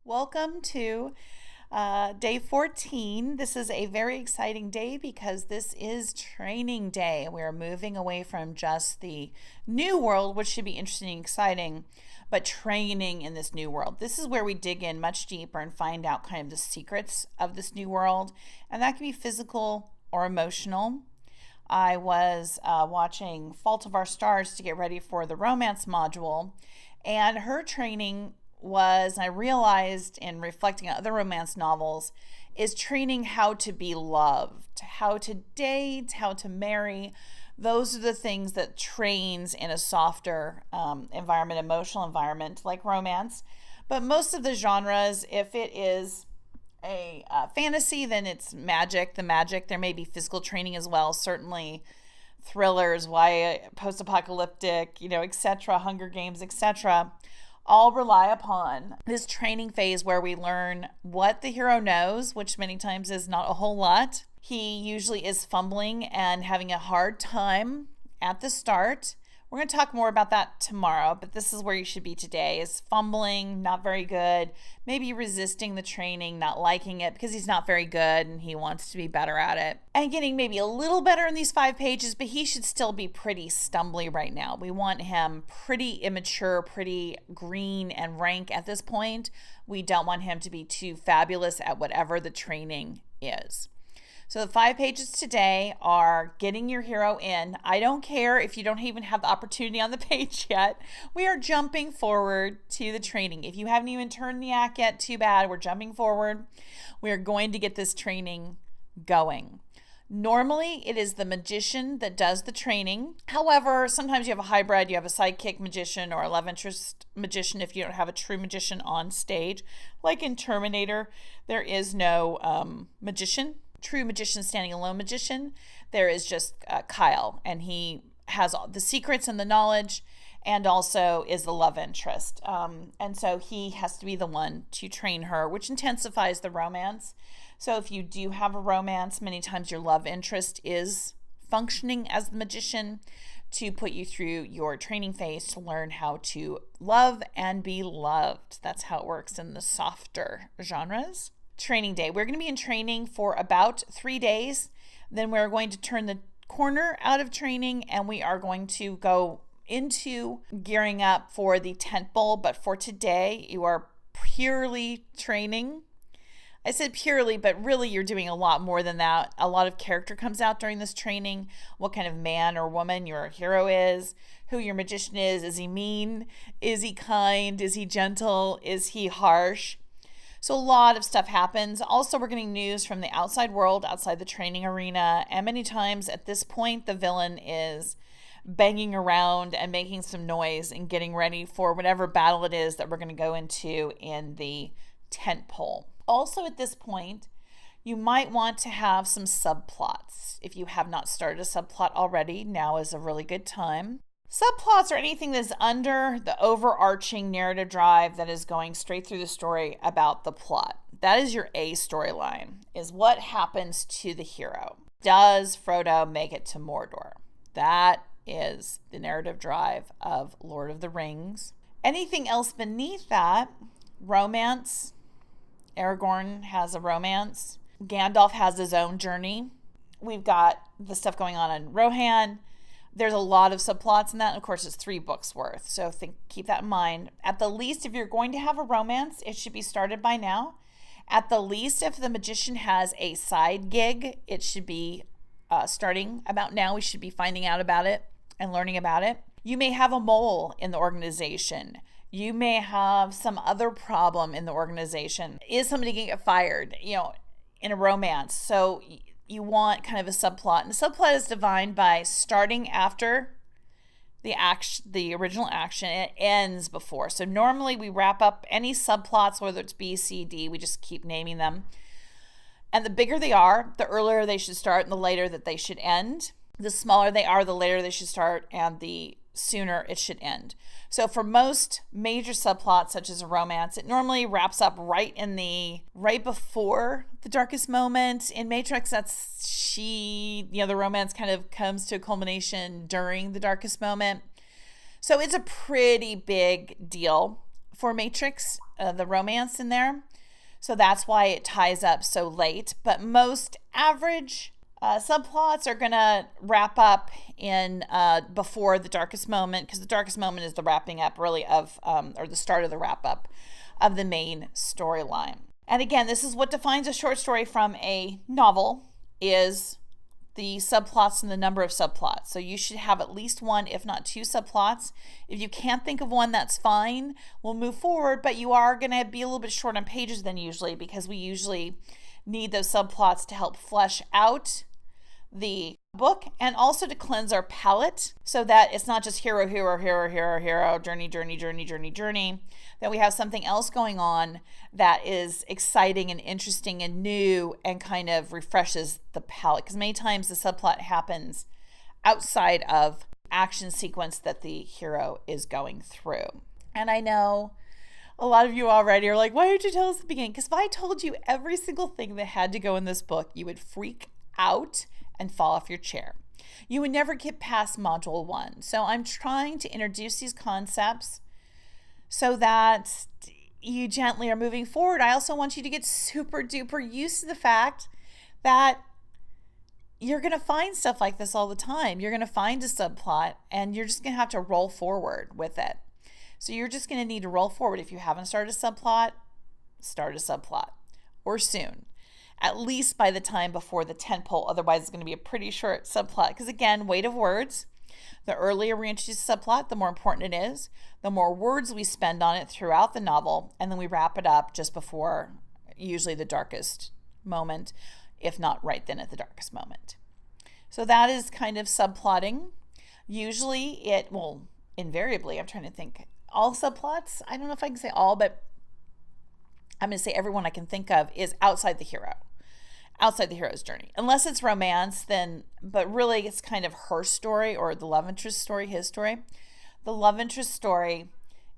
Welcome to day 14. This is a very exciting day because this is training day. We are moving away from just the new world, which should be interesting and exciting, but training in this new world. This is where we dig in much deeper and find out kind of the secrets of this new world, and that can be physical or emotional. I was watching Fault of Our Stars to get ready for the romance module, and her training was, I realized in reflecting on other romance novels, is training how to be loved, how to date, how to marry. Those are the things that trains in a softer environment, emotional environment like romance. But most of the genres, if it is a fantasy, then it's magic. The magic, there may be physical training as well. Certainly thrillers, post-apocalyptic, etc., Hunger Games, etc., all rely upon this training phase where we learn what the hero knows, which many times is not a whole lot. He usually is fumbling and having a hard time at the start. We're going to talk more about that tomorrow, but this is where you should be today, is fumbling, not very good, maybe resisting the training, not liking it because he's not very good and he wants to be better at it, and getting maybe a little better in these 5 pages, but he should still be pretty stumbly right now. We want him pretty immature, pretty green and rank at this point. We don't want him to be too fabulous at whatever the training is. So the 5 pages today are getting your hero in. I don't care if you don't even have the opportunity on the page yet. We are jumping forward to the training. If you haven't even turned the act yet, too bad. We're jumping forward. We are going to get this training going. Normally, it is the magician that does the training. However, sometimes you have a hybrid. You have a sidekick magician or a love interest magician if you don't have a true magician on stage. Like in Terminator, there is no magician. True magician, standing alone magician. There is just Kyle, and he has all the secrets and the knowledge, and also is the love interest. And so he has to be the one to train her, which intensifies the romance. So if you do have a romance, many times your love interest is functioning as the magician to put you through your training phase to learn how to love and be loved. That's how it works in the softer genres. Training day. We're going to be in training for about 3 days. Then we're going to turn the corner out of training and we are going to go into gearing up for the tent pole. But for today, you are purely training. I said purely, but really you're doing a lot more than that. A lot of character comes out during this training. What kind of man or woman your hero is, who your magician is. Is he mean? Is he kind? Is he gentle? Is he harsh? So a lot of stuff happens. Also, we're getting news from the outside world, outside the training arena. And many times at this point, the villain is banging around and making some noise and getting ready for whatever battle it is that we're going to go into in the tent pole. Also at this point, you might want to have some subplots. If you have not started a subplot already, now is a really good time. Subplots are anything that's under the overarching narrative drive that is going straight through the story about the plot. That is your A storyline, is what happens to the hero. Does Frodo make it to Mordor? That is the narrative drive of Lord of the Rings. Anything else beneath that, romance. Aragorn has a romance. Gandalf has his own journey. We've got the stuff going on in Rohan. There's a lot of subplots in that. And of course, it's 3 books worth. So keep that in mind. At the least, if you're going to have a romance, it should be started by now. At the least, if the magician has a side gig, it should be starting about now. We should be finding out about it and learning about it. You may have a mole in the organization. You may have some other problem in the organization. Is somebody going to get fired, in a romance? So you want kind of a subplot. And the subplot is defined by starting after the original action. It ends before. So normally we wrap up any subplots, whether it's B, C, D. We just keep naming them. And the bigger they are, the earlier they should start and the later that they should end. The smaller they are, the later they should start and the sooner it should end. So for most major subplots, such as a romance, it normally wraps up right before the darkest moment. In Matrix, the romance kind of comes to a culmination during the darkest moment. So it's a pretty big deal for Matrix, the romance in there. So that's why it ties up so late. But most average subplots are going to wrap up in before the darkest moment, because the darkest moment is the wrapping up really of, or the start of the wrap up of the main storyline. And again, this is what defines a short story from a novel, is the subplots and the number of subplots. So you should have at least one, if not two subplots. If you can't think of one, that's fine. We'll move forward, but you are going to be a little bit short on pages than usually, because we usually need those subplots to help flesh out the book and also to cleanse our palette, so that it's not just hero, journey, that we have something else going on that is exciting and interesting and new and kind of refreshes the palette, because many times the subplot happens outside of action sequence that the hero is going through. And I know a lot of you already are like, why did you tell us at the beginning? Because if I told you every single thing that had to go in this book, you would freak out and fall off your chair. You would never get past module 1. So I'm trying to introduce these concepts so that you gently are moving forward. I also want you to get super duper used to the fact that you're going to find stuff like this all the time. You're going to find a subplot and you're just going to have to roll forward with it. So you're just going to need to roll forward. If you haven't started a subplot, start a subplot, or soon. At least by the time before the tentpole. Otherwise, it's going to be a pretty short subplot. Because again, weight of words. The earlier we introduce a subplot, the more important it is. The more words we spend on it throughout the novel. And then we wrap it up just before usually the darkest moment, if not right then at the darkest moment. So that is kind of subplotting. Usually it will, invariably, I'm trying to think, all subplots, I don't know if I can say all, but I'm going to say everyone I can think of is outside the hero. Outside the hero's journey. Unless it's romance, then, but really it's kind of her story, or the love interest story, his story. The love interest story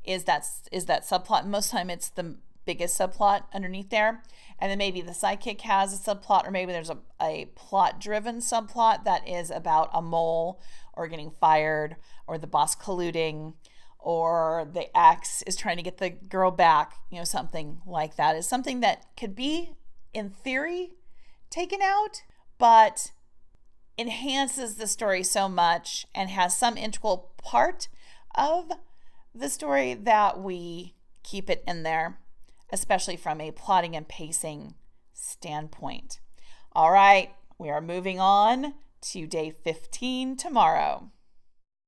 is that subplot. Most of the time it's the biggest subplot underneath there. And then maybe the sidekick has a subplot, or maybe there's a plot-driven subplot that is about a mole, or getting fired, or the boss colluding, or the ex is trying to get the girl back, something like that. Is something that could be, in theory, taken out, but enhances the story so much and has some integral part of the story that we keep it in there, especially from a plotting and pacing standpoint. All right, we are moving on to day 15 tomorrow.